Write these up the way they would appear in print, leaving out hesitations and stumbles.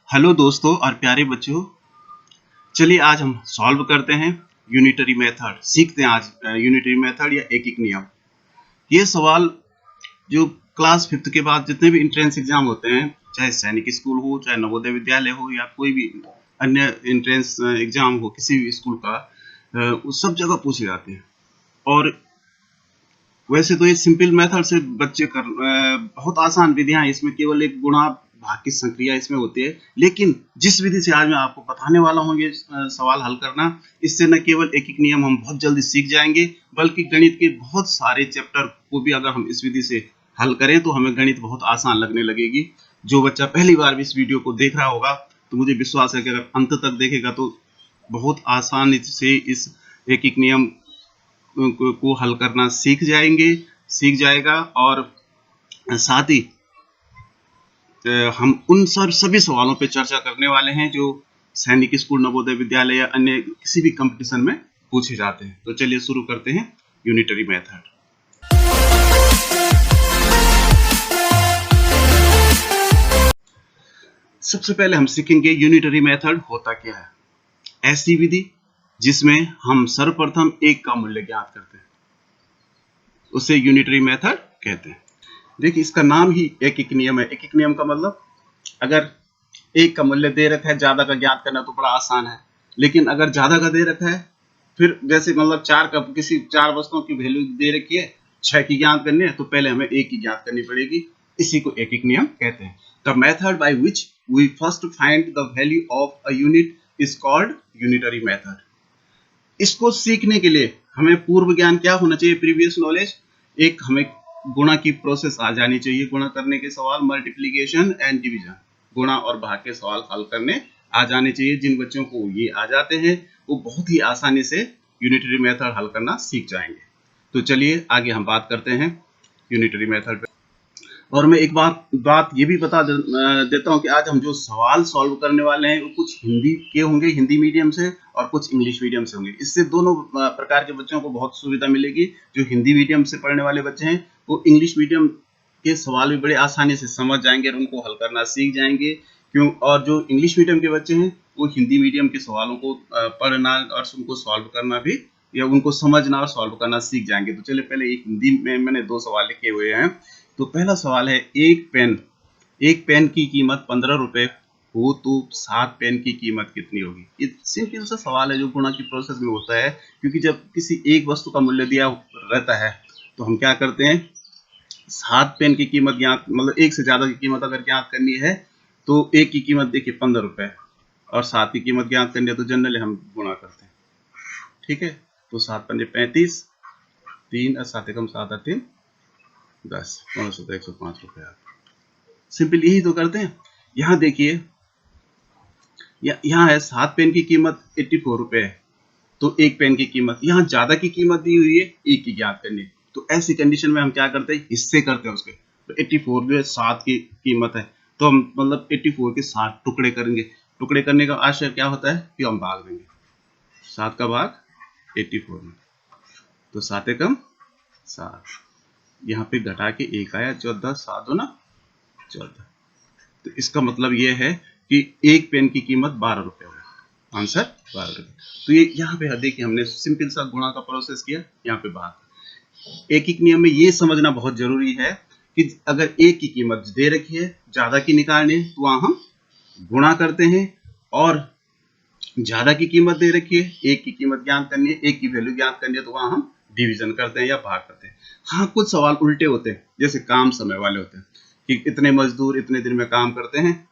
Hello दोस्तों और प्यारे बच्चों, चलिए आज हम सॉल्व करते हैं यूनिटरी मेथड। सीखते हैं आज यूनिटरी मेथड या एक एक नियम। ये सवाल जो क्लास 5th के बाद जितने भी एंट्रेंस एग्जाम होते हैं, चाहे सैनिक स्कूल हो, चाहे नवोदय विद्यालय हो, या कोई भी अन्य एंट्रेंस एग्जाम हो किसी भी स्कूल का, उस सब जगह पूछे जाते हैं। और वैसे तो ये सिंपल मेथड से बच्चे बहुत आसान विधियां हैं, इसमें केवल एक गुणा भाग की संक्रिया इसमें होती है। लेकिन जिस विधि से आज मैं आपको बताने वाला हूँ ये सवाल हल करना, इससे न केवल एक एक नियम हम बहुत जल्दी सीख जाएंगे, बल्कि गणित के बहुत सारे चैप्टर को भी अगर हम इस विधि से हल करें तो हमें गणित बहुत आसान लगने लगेगी। जो बच्चा पहली बार भी इस वीडियो को देख रहा होगा तो मुझे विश्वास है कि अगर अंत तक देखेगा तो बहुत आसानी से इस एक एक नियम को हल करना सीख जाएगा। और साथ ही हम उन सभी सवालों पे चर्चा करने वाले हैं जो सैनिक स्कूल, नवोदय विद्यालय या अन्य किसी भी कंपटीशन में पूछे जाते हैं। तो चलिए शुरू करते हैं यूनिटरी मेथड। सबसे पहले हम सीखेंगे यूनिटरी मेथड होता क्या है। ऐसी विधि जिसमें हम सर्वप्रथम एक का मूल्य ज्ञात करते हैं, उसे यूनिटरी मेथड कहते हैं। देखिए, इसका नाम ही एक एक नियम है। एक एक नियम का मतलब, अगर एक का मूल्य दे रखा है, ज्यादा का ज्ञात करना तो बड़ा आसान है। लेकिन अगर ज्यादा का दे रखा है, फिर जैसे मतलब किसी चार वस्तुओं की वैल्यू दे रखी है, 6 की ज्ञात करनी है, तो पहले हमें एक की ज्ञात करनी पड़ेगी। इसी को एक एक नियम कहते हैं। The method by which we first find the value of a unit is called unitary method. इसको सीखने के लिए हमें पूर्व ज्ञान क्या होना चाहिए, प्रीवियस नॉलेज। एक हमें गुणा की प्रोसेस आ जानी चाहिए, गुणा करने के सवाल, मल्टीप्लिकेशन एंड डिवीजन, गुणा और भाग के सवाल हल करने आ जाने चाहिए। जिन बच्चों को ये आ जाते हैं वो बहुत ही आसानी से यूनिटरी मेथड हल करना सीख जाएंगे। तो चलिए आगे हम बात करते हैं यूनिटरी मेथड पे। और मैं एक बात ये भी बता देता हूँ कि आज हम जो सवाल सॉल्व करने वाले हैं वो कुछ हिंदी के होंगे, हिंदी मीडियम से, और कुछ इंग्लिश मीडियम से होंगे। इससे दोनों प्रकार के बच्चों को बहुत सुविधा मिलेगी। जो हिंदी मीडियम से पढ़ने वाले बच्चे हैं वो इंग्लिश मीडियम के सवाल भी बड़े आसानी से समझ जाएंगे और उनको हल करना सीख जाएंगे। और जो इंग्लिश मीडियम के बच्चे हैं वो हिंदी मीडियम के सवालों को पढ़ना और उनको सॉल्व करना भी, या उनको समझना और सॉल्व करना सीख जाएंगे। तो चलिए, पहले एक हिंदी में मैंने 2 सवाल लिखे हुए हैं। तो पहला सवाल है, एक पेन की कीमत 15 रुपए हो तो 7 पेन की कीमत कितनी होगी। ये सिंपल सा सवाल है जो गुणा की प्रोसेस में होता है। क्योंकि जब किसी एक वस्तु का मूल्य दिया रहता है तो हम क्या करते हैं, 7 पेन की कीमत ज्ञात, मतलब एक से ज्यादा की कीमत अगर ज्ञात करनी है तो एक की कीमत देखिए 15 रुपए और 7 की कीमत ज्ञात करनी है तो जनरली हम गुणा करते हैं। ठीक है, तो 7 पंजे 35, 3 और 7 एकम 7 और 3 10, 105 रुपए। सिंपल यही तो करते हैं। यहाँ देखिए, यहाँ है 7 पेन की कीमत 84 रुपए है, तो एक पेन की कीमत, यहाँ ज्यादा की कीमत दी हुई है, एक की ज्ञात करनी। तो ऐसी कंडीशन में हम क्या करते हैं, हिस्से करते हैं उसके। तो 84 जो है 7 की कीमत है, तो हम मतलब 84 के 7 टुकड़े करेंगे। टुकड़े करने का आशय क्या होता है कि हम भाग देंगे 7 का भाग 84 में, तो 7 एकम 7, यहाँ पे घटा के 1 आया, 14, 7 दूना 14। तो इसका मतलब यह है कि एक पेन की कीमत 12 रुपए है। आंसर 12 रुपए। तो ये यहाँ पे देखिए हमने सिंपल सा गुणा का प्रोसेस किया, यहाँ पे भाग। एक एक नियम में ये समझना बहुत जरूरी है कि अगर एक की कीमत दे रखी है, ज्यादा की निकालनी है तो वहां हम गुणा करते हैं, और ज्यादा की कीमत दे रखी है, एक की कीमत ज्ञात करनी है, एक की वैल्यू ज्ञात करनी है, तो वहां हम डिवीजन करते हैं या भाग करते हैं। हाँ, कुछ सवाल उल्टे होते हैं, जैसे काम समय वाले होते हैं कि इतने मजदूर इतने दिन में काम करते हैं,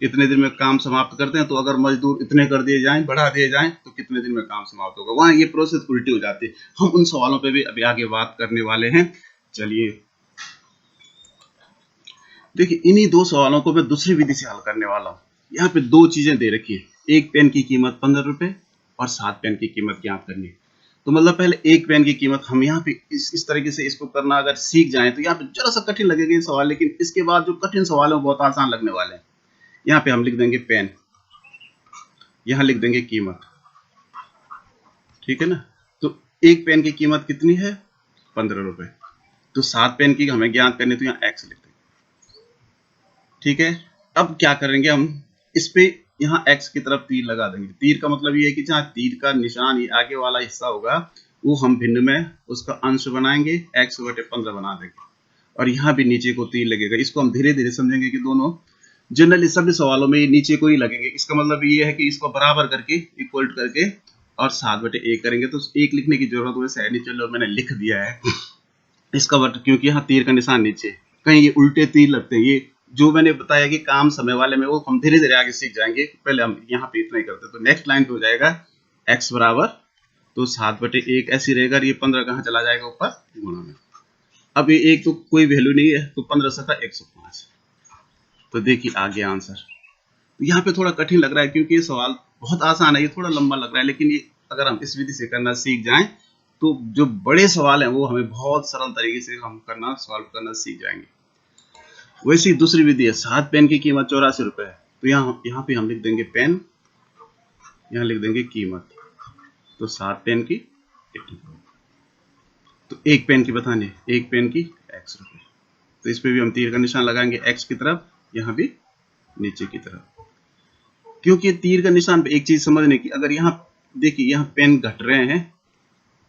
इतने दिन में काम समाप्त करते हैं। तो अगर मजदूर इतने कर दिए जाएं, बढ़ा दिए जाएं, तो कितने दिन में काम समाप्त होगा, वहां ये प्रोसेस उल्टी हो जाती है। हम उन सवालों पे भी अभी आगे बात करने वाले हैं। चलिए देखिए, इन्हीं 2 सवालों को मैं दूसरी विधि से हल करने वाला हूँ। यहाँ पे 2 चीजें दे रखी है, एक पेन की कीमत 15 रुपए और 7 पेन की कीमत ज्ञात करनी है। तो मतलब पहले एक पेन की कीमत हम यहाँ पे इस तरीके से इसको करना अगर सीख जाएं तो यहाँ पे जरा सा कठिन लगेगा ये सवाल, लेकिन इसके बाद जो कठिन सवाल है वो बहुत आसान लगने वाले हैं। यहाँ पे हम लिख देंगे पेन, यहाँ लिख देंगे कीमत। ठीक है ना, तो एक पेन की कीमत कितनी है, 15 रुपए। तो 7 पेन की हमें ज्ञात करनी, तो यहाँ x लिख देंगे। ठीक है, अब क्या करेंगे हम, इस पे यहाँ x की तरफ तीर लगा देंगे। तीर का मतलब ये है कि जहाँ तीर का निशान ये आगे वाला हिस्सा होगा वो हम भिन्न में उसका अंश बनाएंगे, x/15 बना देंगे, और यहाँ भी नीचे को तीर लगेगा। इसको हम धीरे धीरे समझेंगे कि दोनों जनरली सभी सवालों में ये नीचे को ही लगेंगे। इसका मतलब ये है कि इसको बराबर करके इक्वल करके और 7/1 करेंगे, तो 1 लिखने की जरूरत वैसे है नहीं, चलो मैंने लिख दिया है इसका वट, क्योंकि यहाँ तीर का निशान नीचे, कहीं ये उल्टे तीर लगते हैं। ये जो मैंने बताया कि काम समय वाले में वो हम धीरे धीरे आगे सीख जाएंगे, पहले हम यहाँ पे इतना ही करते हैं। तो नेक्स्ट लाइन पे हो जाएगा x बराबर, तो 7/1 ऐसी रहेगा, ये 15 कहाँ चला जाएगा ऊपर गुणा में। अब ये एक तो कोई वैल्यू नहीं है, तो 15 सता 105। तो देखिए आ गया आंसर। तो यहाँ पे थोड़ा कठिन लग रहा है क्योंकि ये सवाल बहुत आसान है, ये थोड़ा लंबा लग रहा है, लेकिन ये अगर हम इस विधि से करना सीख जाएं तो जो बड़े सवाल हैं वो हमें बहुत सरल तरीके से हम करना सॉल्व करना सीख जाएंगे। वैसी दूसरी विधि है, 7 पेन की कीमत 84 रुपए है। तो यहाँ पे हम लिख देंगे पेन, यहाँ लिख देंगे कीमत, तो 7 पेन की 80। तो एक पेन की बतानी है, एक पेन की x रुपए, तो इस पे भी हम तीर का निशान लगाएंगे x की तरफ, यहाँ भी नीचे की तरफ। क्योंकि तीर का निशान पे एक चीज समझने की, अगर यहाँ देखिए यहाँ पेन घट रहे हैं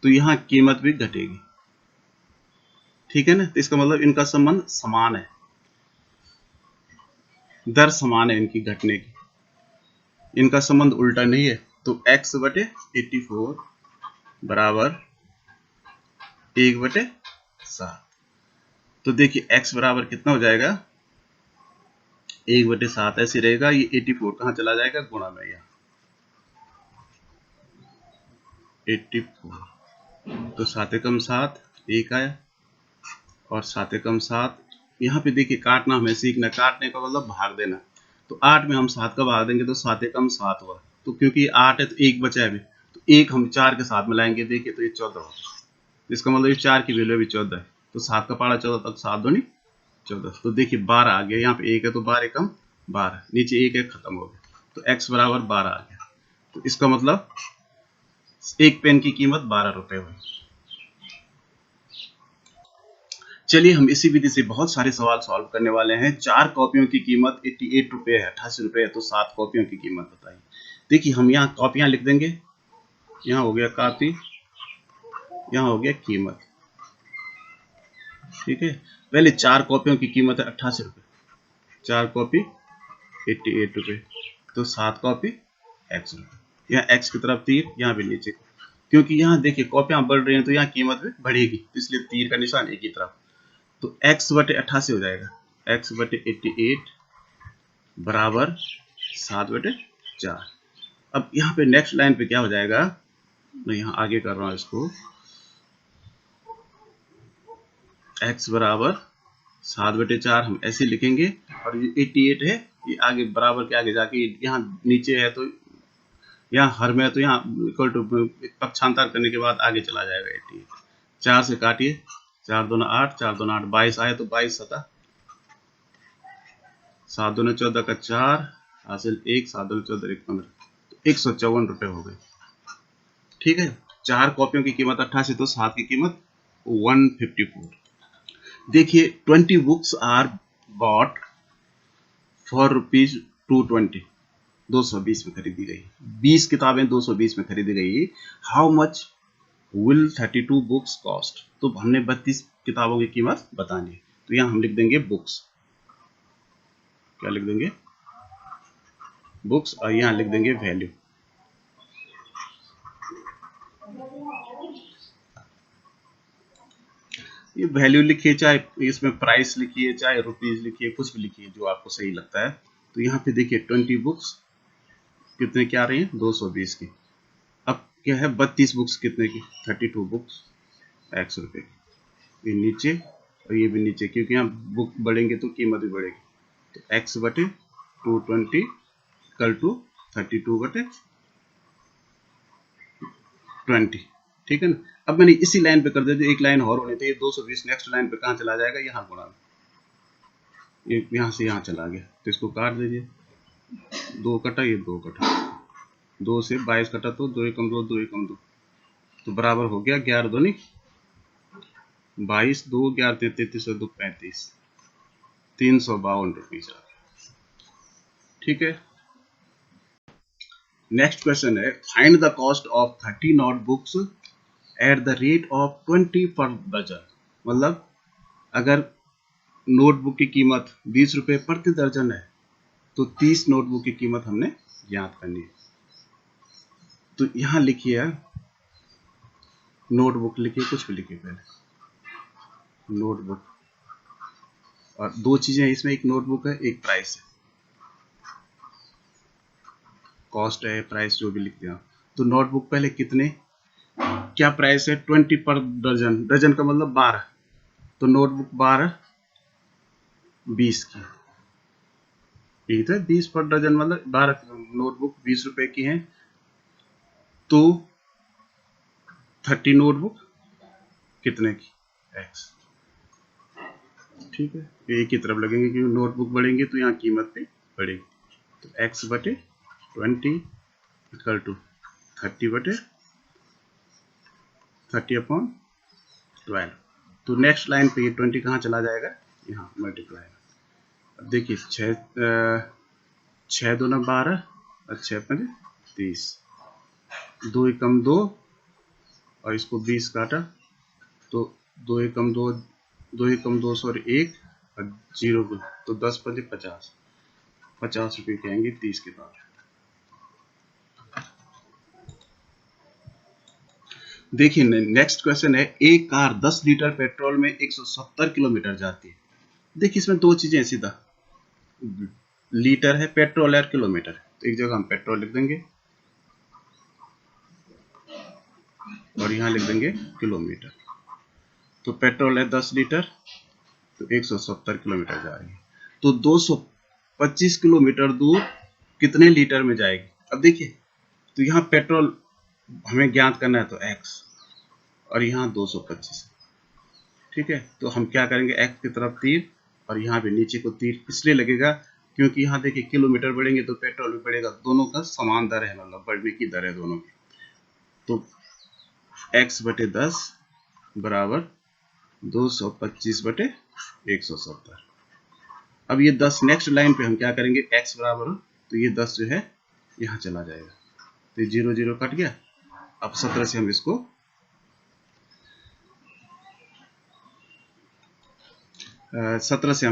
तो यहाँ कीमत भी घटेगी, ठीक है ना। तो इसका मतलब इनका संबंध समान है, दर समान है इनकी घटने की, इनका संबंध उल्टा नहीं है। तो x/84 बराबर 1/7। तो देखिए x बराबर कितना हो जाएगा, 1/7 ऐसे रहेगा। ये 84 कहाँ चला जाएगा गुणा में, यहाँ 84, तो 7 एकम 7 1 आया, और 7 एकम 7, यहाँ पे देखिए काटना हमें सीखना, काटने का मतलब भाग देना। तो 8 में हम 7 का भाग देंगे तो 7 एकम 7 हुआ, तो क्योंकि 8 है तो 1 बचा है अभी, तो 1 हम 4 के साथ मिलाएंगे, देखिए तो ये 14 होगा। इसका मतलब ये 4 की वैल्यू भी 14 है, तो 7 का पहाड़ा 14 तक 7 दूनी 14। तो देखिए 12 आ गया, यहाँ पे 1 है तो 12 एकम 12, नीचे 1 है खत्म हो गया, तो x बराबर 12 आ गया। तो इसका मतलब एक पेन की कीमत 12 रुपए हुई। चलिए हम इसी विधि से बहुत सारे सवाल सॉल्व करने वाले हैं। 4 कॉपियों की कीमत 88 रुपए है, 88 रुपए है, तो 7 कॉपियों की कीमत बताइए। देखिए हम यहाँ कॉपियां लिख देंगे, यहाँ हो गया कॉपी, यहाँ हो गया कीमत, ठीक है। पहले 4 कॉपियों की कीमत है 88 रुपए, 4 कॉपी 88 रुपए, तो 7 कॉपी x रुपए। यहाँ x की तरफ तीर, यहाँ भी नीचे, क्योंकि यहाँ देखिए कॉपियां बढ़ रही हैं तो यहाँ कीमत भी बढ़ेगी, तो इसलिए तीर का निशान एक ही तरफ। तो x/88 हो जाएगा, x/88 बराबर 7/4। अब यहाँ पे नेक्स्ट लाइन पे क्या हो जाएगा, मैं यहाँ आगे कर रहा हूँ इसको, x बराबर 7/4 हम ऐसे लिखेंगे, और ये 88 है, ये आगे बराबर के आगे जाके यहाँ नीचे है, तो यहाँ हर में है, तो यहाँ इक्वल टू पक्षांतर करने के बाद आगे चला जाएगा 88। 4 से काटिए, 4 दूना 8, 4 दूना 8, 22 आए, तो 22 सता 7 दूना 14 का 4 हासिल 1, 7 दूना 14 1 15, तो 154 रुपए हो गए, ठीक है। 4 कॉपियों की कीमत 88, तो 7 की कीमत 154। देखिए 20 books are bought for rupees 220, 220 में खरीदी गई, 20 किताबें 220 में खरीदी गई। How much will 32 books cost, तो हमने 32 किताबों की कीमत बतानी है। तो यहाँ हम लिख देंगे बुक्स, क्या लिख देंगे बुक्स, और यहाँ लिख देंगे वैल्यू। ये वैल्यू लिखिए, चाहे इसमें प्राइस लिखिए, चाहे रुपीज लिखिए, कुछ भी लिखिए जो आपको सही लगता है। तो यहाँ पे देखिए 20 बुक्स कितने की आ रही हैं, 220 की। अब क्या है 32 बुक्स कितने की, 32 बुक्स x रुपए की। ये नीचे और ये भी नीचे, क्योंकि यहाँ बुक बढ़ेंगे तो कीमत भी बढ़ेगी। तो x/220 इक्वल टू 32/20, ठीक है ना। अब मैंने इसी लाइन पे कर दिया, एक लाइन और होनी चाहिए, 220 नेक्स्ट लाइन पे कहाँ चला जाएगा, यहाँ गुणा, ये यहाँ से यहाँ चला गया, तो इसको काट दीजिए, 2 कटा, ये 2 कटा, 2 से 22 कटा, तो 2 एकम 2, 2 एकम 2, तो बराबर हो गया 11 दूनी 22, 2 11 33 और 2 35, 352 रुपीज, ठीक है। नेक्स्ट क्वेश्चन है find the cost of 30 notebooks at the rate of 20 पर दर्जन। मतलब अगर नोटबुक की कीमत 20 रुपये प्रति दर्जन है तो 30 नोटबुक की कीमत हमने ज्ञात करनी है। तो यहां लिखिए नोटबुक, लिखिए कुछ भी लिखिए पहले नोटबुक, और दो चीजें इसमें, एक नोटबुक है एक प्राइस है, कॉस्ट है प्राइस जो भी लिखते हैं। तो नोटबुक पहले कितने, क्या प्राइस है 20 पर दर्जन, दर्जन का मतलब 12, तो नोटबुक 12 20 की, ठीक है 20 पर दर्जन मतलब 12 नोटबुक 20 रुपए की है, तो 30 नोटबुक कितने की x, ठीक है एक ही तरफ लगेंगे क्योंकि नोटबुक बढ़ेंगे तो यहाँ कीमत भी बढ़ेगी। तो x बटे 20 इक्वल टू 30 बटे 30/12। तो नेक्स्ट लाइन पे ये 20 कहाँ चला जाएगा, यहाँ मल्टीप्लाई। अब देखिए 6 दूना 12 और 6 पंजे 30, 2 एकम 2 और इसको 20 काटा तो 2 एकम 2, 2 एकम 2 और 1 और 0 तो 10 पंजे 50, 50 रुपये के आएंगे 30 के बाद। देखिए नेक्स्ट क्वेश्चन है एक कार 10 लीटर पेट्रोल में 170 किलोमीटर जाती है। देखिए इसमें दो चीजें हैं, सीधा लीटर है, पेट्रोल है और किलोमीटर है। तो एक जगह हम पेट्रोल लिख देंगे और यहाँ लिख देंगे किलोमीटर। तो पेट्रोल है 10 लीटर तो 170 किलोमीटर जा रही है, तो 225 किलोमीटर दूर कितने लीटर में जाएगी। अब देखिए तो यहाँ पेट्रोल हमें ज्ञात करना है तो x और यहाँ 225, ठीक है। तो हम क्या करेंगे x की तरफ तीर और यहाँ पे नीचे को तीर इसलिए लगेगा क्योंकि यहाँ देखिए किलोमीटर बढ़ेंगे तो पेट्रोल भी बढ़ेगा, दोनों का समान दर है, मतलब बढ़ने की दर है दोनों की। तो x बटे 10 बराबर 225 बटे 170। अब ये 10 नेक्स्ट लाइन पे हम क्या करेंगे, x बराबर तो ये 10 जो है यहाँ चला जाएगा, तो ये 0 0 कट गया। अब 17 से हम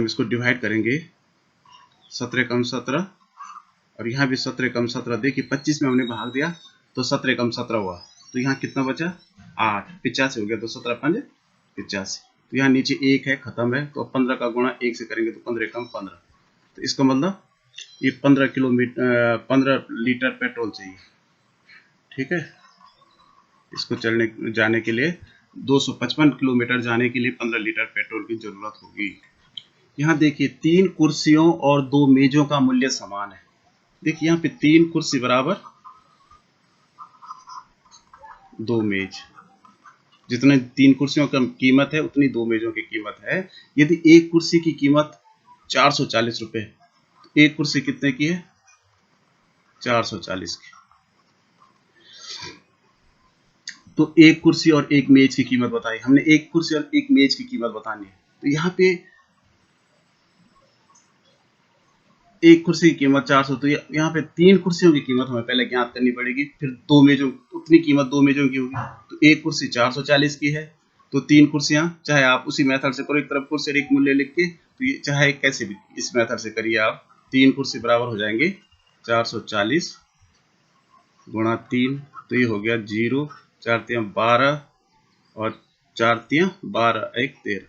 इसको डिवाइड करेंगे, 17 कम 17 और यहाँ भी 17 कम 17। देखिए 25 में हमने भाग दिया तो 17 कम 17 हुआ, तो यहाँ कितना बचा 8, 85 हो गया, तो 17 5 85। तो यहाँ नीचे 1 है खत्म है, तो 15 का गुणा 1 से करेंगे तो 15 कम 15, तो इसका मतलब ये 15 लीटर पेट्रोल चाहिए, ठीक है। इसको चलने जाने के लिए 255 किलोमीटर जाने के लिए 15 लीटर पेट्रोल की जरूरत होगी। यहाँ देखिए 3 कुर्सियों और 2 मेजों का मूल्य समान है। देखिए यहाँ पे 3 कुर्सी बराबर 2 मेज, जितने 3 कुर्सियों की कीमत है उतनी 2 मेजों की कीमत है। यदि एक कुर्सी की कीमत 440 रुपए, तो एक कुर्सी कितने की है 440 की, तो एक कुर्सी और एक मेज की कीमत बताई हमने, एक कुर्सी और एक मेज की कीमत बतानी है। तो यहाँ पे एक कुर्सी की कीमत 400, तो यहाँ पे 3 कुर्सियों की कीमत हमें पहले ज्ञात करनी पड़ेगी, फिर 2 मेजों उतनी कीमत 2 मेजों की होगी। तो एक कुर्सी 440 की है, तो 3 कुर्सियां, चाहे आप उसी मेथड से करो, एक तरफ कुर्सी एक मूल्य लिख के, तो ये चाहे कैसे भी इस मेथड से करिए आप, 3 कुर्सी बराबर हो जाएंगे 440 गुणा 3, तो ये हो गया 0, 4 3 12 और 4 3 12 1 13,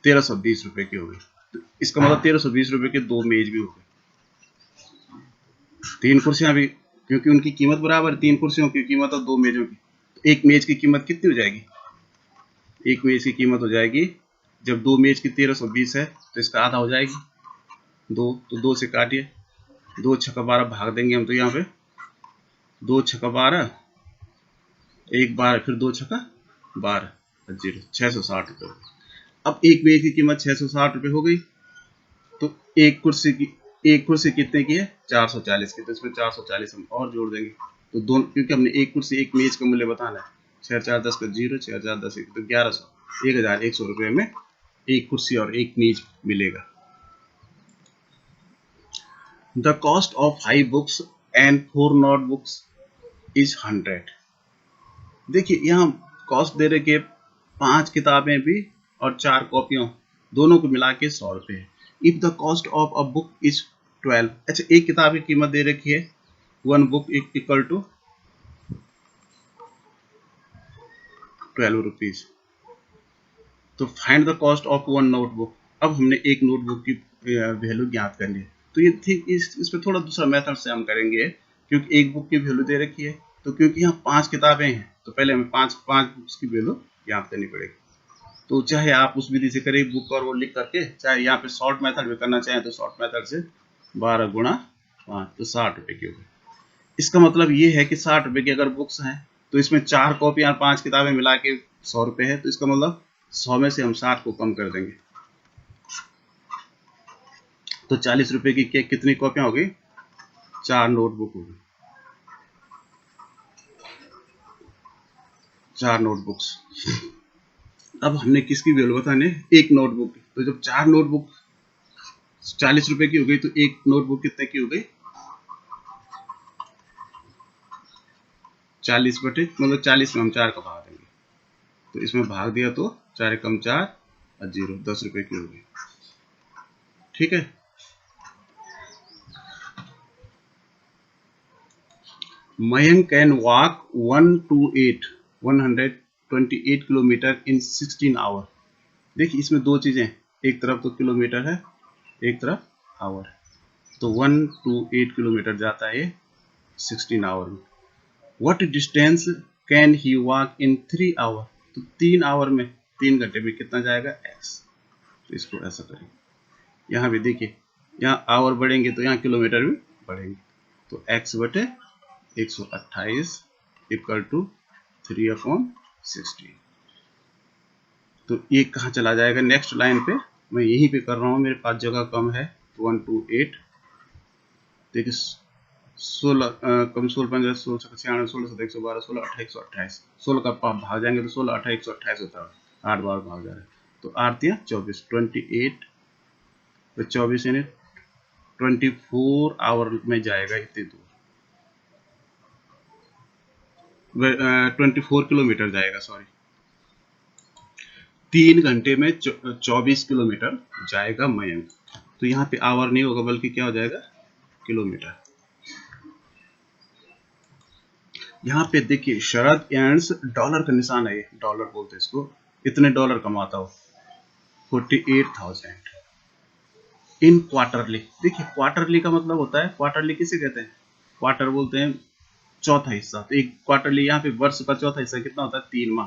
1320 रुपए की हो गई। तो इसका मतलब 1320 रुपए के 2 मेज भी हो गए, 3 कुर्सियां भी, क्योंकि उनकी कीमत बराबर, 3 कुर्सियों की कीमत और 2 मेजों की। तो एक मेज की कीमत कितनी हो जाएगी, एक मेज की कीमत हो जाएगी, जब 2 मेज की 1320 है तो इसका आधा हो जाएगी 2, तो 2 से काटिए, 2 छक्का 12 भाग देंगे हम, तो यहाँ पे 2 छक्का 12 1 12 फिर 2 छक्का 12 0, 660 रुपये। अब एक मेज की कीमत 660 रुपये हो गई, तो एक कुर्सी कितने की है 440 की, तो इसमें 440 हम और जोड़ देंगे, तो दोनों, क्योंकि हमने एक कुर्सी एक मेज का मूल्य बताना है, 6 4 10 का 0, 6 4 10 1, तो 1100, 1100 रुपये में एक कुर्सी और एक मेज मिलेगा। The cost of 5 books and 4 notebooks is 100। देखिए यहाँ कॉस्ट दे रहे कि 5 किताबें भी और 4 कॉपियों दोनों को मिला के 100 रुपये है। If the cost of a book is 12, अच्छा एक किताब की कीमत दे रखी है 1 बुक इक्वल टू 12 रुपीज। तो find the cost of 1 notebook. अब हमने एक नोटबुक की वैल्यू ज्ञात कर ली। तो ये ठीक इस पे थोड़ा दूसरा मेथड से हम करेंगे, क्योंकि एक बुक की वैल्यू दे रखी है, तो क्योंकि यहाँ 5 किताबें हैं तो पहले हमें 5 बुक्स की वैल्यू ज्ञात करनी पड़ेगी। तो चाहे आप उस विधि से करें बुक और वो लिख करके, चाहे यहाँ पे शॉर्ट मेथड में करना चाहें तो शॉर्ट मेथड से 12 गुणा 5 तो 60 रुपये की होगी। इसका मतलब ये है कि 60 रुपये की अगर बुक्स हैं तो इसमें 4 कॉपी और 5 किताबें मिला के 100 रुपये है, तो इसका मतलब 100 में से हम 60 को कम कर देंगे तो 40 रुपये की कितनी कॉपियां होगी? 4 नोटबुक होगी, 4 नोटबुक्स। अब हमने किसकी वैल्यू बताने? एक नोटबुक की। तो जब 4 नोटबुक 40 रुपए की हो गई तो एक नोटबुक कितने की हो गई? 40 बटे मतलब 40 में हम 4 का भाग देंगे, तो इसमें भाग दिया तो 4 कम 4 और 0 10 रुपए की हो गई। ठीक है। Mayank can walk 128 kilometre in 16 hour. देखिए इसमें दो चीजें, एक तरफ तो किलोमीटर है, एक तरफ आवर है। तो 128 किलोमीटर जाता है 16 आवर में। What distance can he walk in 3 hour. तो 3 आवर में 3 घंटे में कितना जाएगा? x। तो इसको ऐसा करेंगे। यहाँ भी देखिए, यहाँ आवर बढ़ेंगे तो यहाँ किलोमीटर भी बढ़ेंगे, तो x बटे 128 इक्वल टू 3/16। तो ये कहाँ चला जाएगा? नेक्स्ट लाइन पे। मैं यहीं पे कर रहा हूँ, मेरे पास जगह कम है। 128 देखिए 16 कम 16 15 16 96 16 17 112 16 28 128 16 का भाग जाएंगे तो 16 28 128 होता है, 8 बार भाग जा रहा है। तो 8 दिया 24 28 तो 24 यानी 24 आवर में जाएगा इतनी दूर। 24 किलोमीटर जाएगा, सॉरी 3 घंटे में 24 किलोमीटर जाएगा मयंक। तो यहाँ पे आवर नहीं होगा बल्कि क्या हो जाएगा? किलोमीटर। यहाँ पे देखिए शरद एंड्स डॉलर का निशान है, डॉलर बोलते हैं इसको। इतने डॉलर कमाता हो 48,000 इन क्वार्टरली। देखिए क्वार्टरली का मतलब होता है, क्वार्टरली किसे कहते हैं? क्वार्टर बोलते हैं चौथा हिस्सा। तो एक क्वार्टरली यहाँ पे वर्ष का चौथा हिस्सा कितना होता है? 3 माह।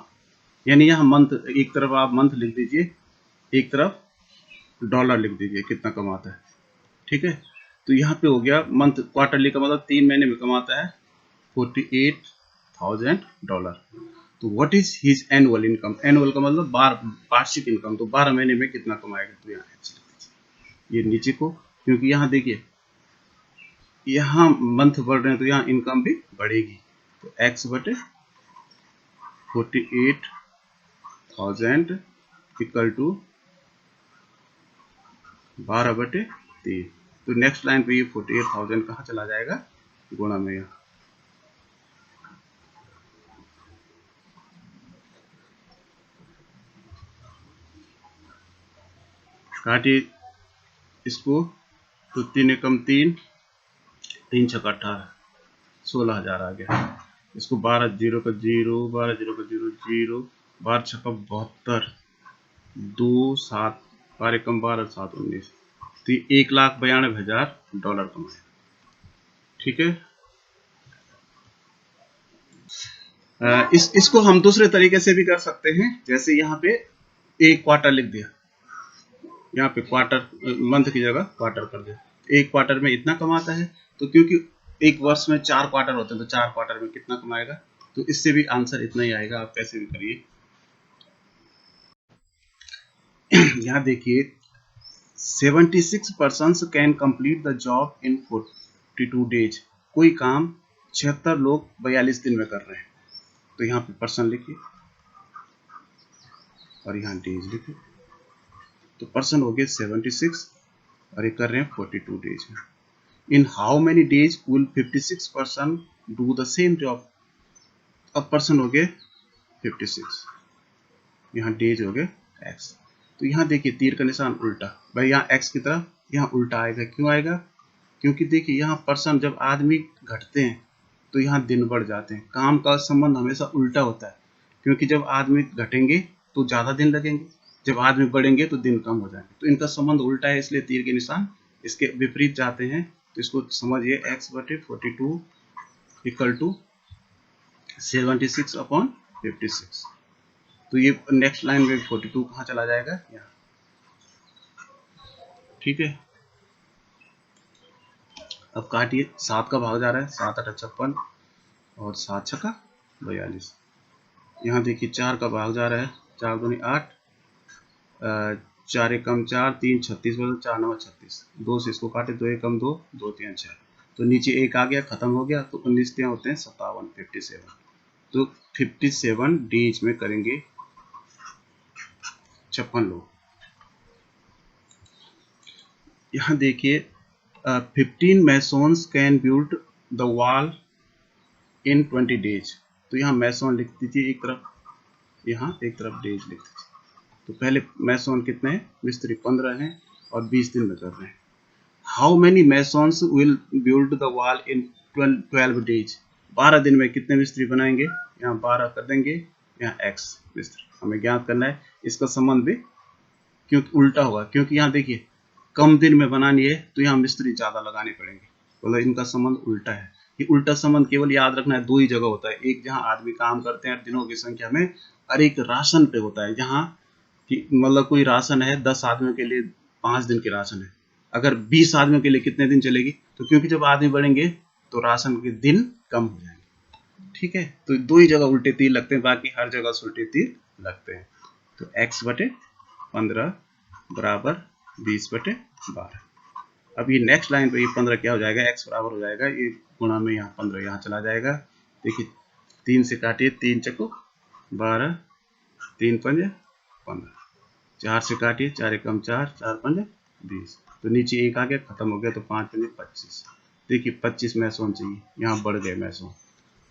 यानी यहाँ मंथ, एक तरफ आप मंथ लिख दीजिए, एक तरफ डॉलर लिख दीजिए कितना कमाता है। ठीक है। तो यहाँ पे हो गया मंथ, क्वार्टरली का मतलब 3 महीने में कमाता है 48,000 डॉलर। तो what is his annual income? Annual का मतलब वार्षिक इनकम। तो 12 महीने में कितना कमाएगा? तो यहाँ ये नीचे को, क्योंकि यहाँ देखिए यहाँ मंथ बढ़ रहे हैं तो यहाँ इनकम भी बढ़ेगी। तो x बटे 48,000 इक्वल टू 12 बटे 3। तो नेक्स्ट लाइन पे ये 48,000 कहाँ चला जाएगा? गुणा में। यहाँ काटिए इसको, तो 3 एकम 3 3 छक्का 18 16,000 आ गया। इसको 12 0 का 0 12 0 का 0 0 12 छक्का 72 2 7 12 एकम 12 7 19। तो 1,92,000 डॉलर कमाए। ठीक है। इसको हम दूसरे तरीके से भी कर सकते हैं, जैसे यहाँ पे एक क्वार्टर लिख दिया, यहाँ पे क्वार्टर मंथ की जगह क्वार्टर कर दिया। एक क्वार्टर में इतना कमाता है, तो क्योंकि एक वर्ष में 4 क्वार्टर होते हैं तो 4 क्वार्टर में कितना कमाएगा? तो इससे भी आंसर इतना ही आएगा, आप कैसे भी करिए। यहाँ देखिए 76% can complete the job in 42 days. कोई काम 76 लोग 42 दिन में कर रहे हैं। तो यहाँ पे पर्सन लिखिए और यहाँ डेज लिखिए। तो पर्सन हो गए 76 और ये कर रहे हैं 42 डेज में। In how many days will 56% do the same job. अब पर्सन हो गए 56, यहाँ डेज हो गए x। तो यहाँ देखिए तीर का निशान उल्टा, भाई यहाँ x की तरफ यहाँ उल्टा आएगा। क्यों आएगा? क्योंकि देखिए यहाँ पर्सन जब आदमी घटते हैं तो यहाँ दिन बढ़ जाते हैं। काम का संबंध हमेशा उल्टा होता है, क्योंकि जब आदमी घटेंगे तो ज़्यादा दिन लगेंगे, जब आदमी बढ़ेंगे तो दिन कम हो जाएंगे। तो इनका संबंध उल्टा है, इसलिए तीर के निशान इसके विपरीत जाते हैं। तो इसको समझिए x/42 इक्वल टू 76/56। तो ये नेक्स्ट लाइन में 42 कहाँ चला जाएगा? यहाँ। ठीक है, अब काटिए। 7 का भाग जा रहा है, 7 8 56 और 7 छक्का 42। यहाँ देखिए 4 का भाग जा रहा है, 4 दूनी 8, 4 एकम 4, 3 36 बदल 4 9 36। 2 से इसको काटे, 2 एकम 2, 2 3 6। तो नीचे 1 आ गया, खत्म हो गया। तो 19 ત્યાં होते हैं 57, 57। तो 57 डेज में करेंगे 56 लोग। यहाँ देखिए 15 masons can build the wall in 20 days. तो यहाँ मैसोन लिख दीजिए एक तरफ, यहाँ एक तरफ डेज लिख दीजिए। तो पहले मैसोन कितने हैं? मिस्त्री 15 हैं और 20 दिन में कर रहे हैं। How many masons will build the wall in 12 days. 12 दिन में कितने मिस्त्री बनाएंगे? यहाँ 12 कर देंगे, यहाँ x मिस्त्री हमें ज्ञात करना है। इसका संबंध भी क्योंकि उल्टा होगा, क्योंकि यहाँ देखिए कम दिन में बनानी है तो यहाँ मिस्त्री ज्यादा लगाने पड़ेंगे। मतलब इनका संबंध उल्टा है। ये उल्टा संबंध केवल याद रखना है, 2 ही जगह होता है। एक जहाँ आदमी काम करते हैं दिनों की संख्या में, और एक राशन पे होता है। जहाँ मतलब कोई राशन है 10 आदमियों के लिए 5 दिन की राशन है, अगर 20 आदमियों के लिए कितने दिन चलेगी? तो क्योंकि जब आदमी बढ़ेंगे तो राशन के दिन कम हो जाएंगे। ठीक है, तो 2 ही जगह उल्टे तीर लगते हैं, बाकी हर जगह उल्टे तीर लगते हैं। तो x/15 बराबर 20/12। अब ये नेक्स्ट लाइन पे ये 15 क्या हो जाएगा? x बराबर हो जाएगा, ये गुणा में यहाँ 15 यहाँ चला जाएगा। देखिए 3 से काटिए, 3 चको 12, 3 पंजे 15, 4 से काटिए, 4 एकम 4, 4 पंजे 20। तो नीचे 1 आ गया, खत्म हो गया। तो 5 पंजे 25। देखिए 25 मैसोन चाहिए, यहाँ बढ़ गए मैसोन,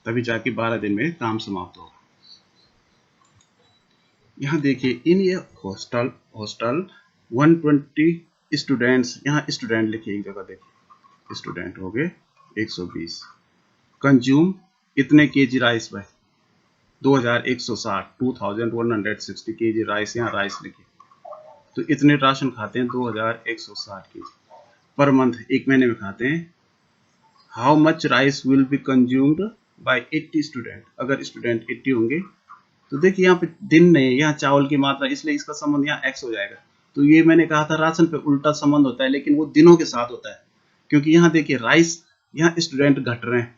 तभी जाके 12 दिन में काम समाप्त होगा। यहाँ देखिए इन ये हॉस्टल 120 स्टूडेंट्स, यहाँ स्टूडेंट लिखिए एक जगह। देखिए स्टूडेंट हो गए 120। कंज्यूम इतने केजी राइस भाई? 2160, 2160 केजी राइस, यहाँ राइस लिखिए। तो इतने राशन खाते हैं 2160 केजी पर मंथ, एक महीने में खाते हैं। How much rice will be consumed by 80 student. अगर स्टूडेंट 80 होंगे तो देखिए यहाँ पे दिन नहीं, यहाँ चावल की मात्रा, इसलिए इसका संबंध यहाँ x हो जाएगा। तो ये मैंने कहा था राशन पे उल्टा संबंध होता है, लेकिन वो दिनों के साथ होता है। क्योंकि यहाँ देखिए राइस, यहाँ स्टूडेंट घट रहे हैं,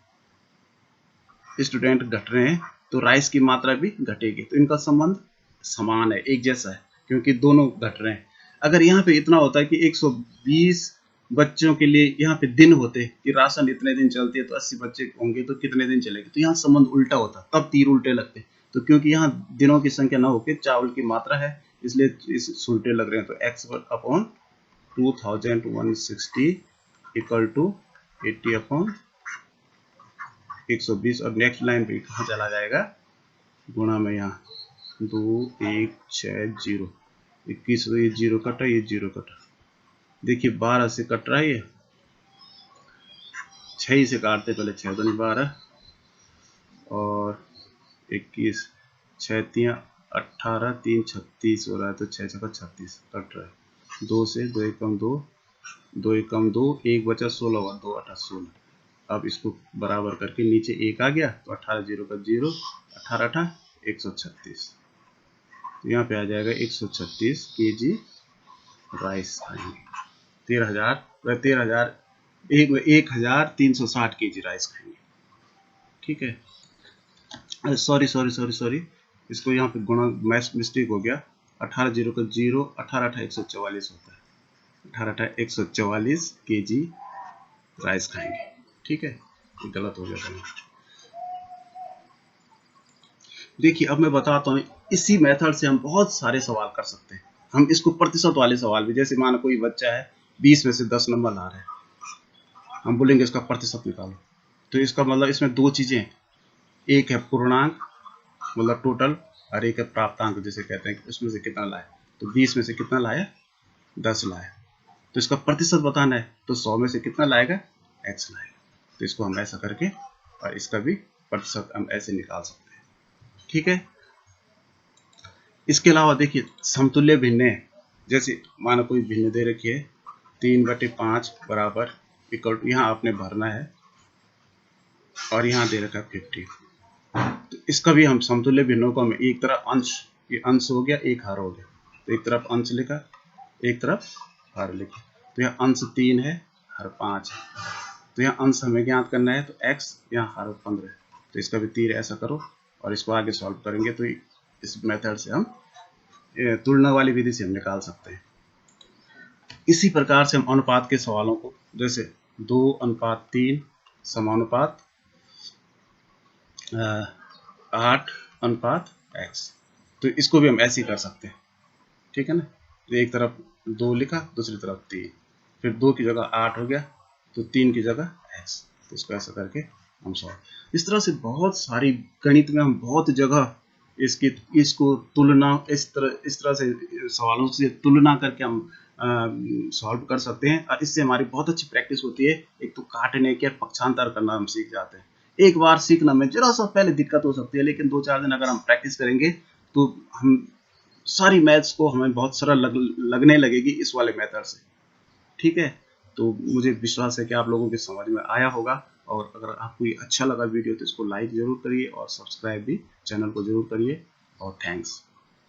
तो राइस की मात्रा भी घटेगी। तो इनका संबंध समान है, एक जैसा है, क्योंकि दोनों घट रहे हैं। अगर यहाँ पे इतना होता है कि 120 बच्चों के लिए यहाँ पे दिन होते कि राशन इतने दिन चलती है, तो 80 बच्चे होंगे तो कितने दिन चलेंगे? तो यहाँ संबंध उल्टा होता, तब तीर उल्टे लगते। तो क्योंकि यहाँ दिनों की संख्या ना होकर चावल की मात्रा है, इसलिए इस उल्टे लग रहे हैं। तो x/2160 इक्वल टू 80/120। और नेक्स्ट लाइन पे कहाँ चला जाएगा? गुणा में यहाँ 2 1 6 0 21। ये 0 कटा, ये 0 कटा। देखिए 12 से कट रहा है, ये 6 से काटते, पहले 6 दूनी 12 और 21, 6 तियां 18, 3 36 हो रहा है। तो 6 छक्का 36 कट रहा है। 2 से 2 एकम 2, 2 एकम 2, 1 बचा 16 हुआ, 2 8 16। अब इसको बराबर करके नीचे 1 आ गया, तो 18 0 का 0, 18 8 136। तो यहाँ पे आ जाएगा 136 केजी राइस खाएंगे। 1360 केजी राइस खाएंगे। ठीक है, सॉरी, इसको यहाँ पे गुणा मिस्टेक हो गया। 18 0 का 0, 18 8 144 होता है। 18 8 144 केजी राइस खाएंगे। ठीक है, ये गलत हो गया था। देखिए अब मैं बताता हूँ, इसी मेथड से हम बहुत सारे सवाल कर सकते हैं। हम इसको प्रतिशत वाले सवाल भी, जैसे मानो कोई बच्चा है 20 में से 10 नंबर ला रहा है, हम बोलेंगे इसका प्रतिशत निकालो, तो इसका मतलब इसमें दो चीजें हैं, एक है पूर्णांक मतलब टोटल, और एक है प्राप्तांक जिसे कहते हैं कि उसमें से कितना लाए। तो 20 में से कितना लाया, 10 लाया, तो इसका प्रतिशत बताना है, तो 100 में से कितना लाएगा, x लाएगा। तो इसको हम ऐसा करके और इसका भी प्रतिशत हम ऐसे निकाल सकते हैं। ठीक है। इसके अलावा देखिए समतुल्य भिन्न है, जैसे मानो कोई भिन्न दे रखी है 3/5 बराबर इक्वल टू, यहाँ आपने भरना है और यहाँ दे रखा है 50। तो इसका भी हम समतुल्य भिन्नों को हम एक तरफ अंश, ये अंश हो गया, एक हर हो गया, तो एक तरफ अंश लिखा, एक तरफ हर लिखा। तो यह अंश 3 है, हर 5 है, तो यह अंश हमें ज्ञात करना है, तो x, यहाँ हर 15 है, तो इसका भी तीर ऐसा करो और इसको आगे सॉल्व करेंगे, तो इस मेथड से हम तुलना वाली विधि से हम निकाल सकते हैं। इसी प्रकार से हम अनुपात के सवालों को, जैसे 2:3 समानुपात 8:x, तो इसको भी हम ऐसे ही कर सकते हैं। ठीक है ना, तो एक तरफ 2 लिखा, दूसरी तरफ 3, फिर 2 की जगह 8 हो गया, तो 3 की जगह x, तो इसको ऐसा करके हम सॉल्व। इस तरह से बहुत सारी गणित में हम बहुत जगह इसको तुलना, इस तरह से सवालों से तुलना करके हम सॉल्व कर सकते हैं, और इससे हमारी बहुत अच्छी प्रैक्टिस होती है। एक तो काटने के, पक्षांतर करना हम सीख जाते हैं। एक बार सीखना में जरा सा पहले दिक्कत हो सकती है, लेकिन 2-4 दिन अगर हम प्रैक्टिस करेंगे तो हम सारी मैथ्स को हमें बहुत सरल लगने लगेगी इस वाले मेथड से। ठीक है, तो मुझे विश्वास है कि आप लोगों के समझ में आया होगा, और अगर आपको ये अच्छा लगा वीडियो तो इसको लाइक जरूर करिए और सब्सक्राइब भी चैनल को जरूर करिए, और थैंक्स।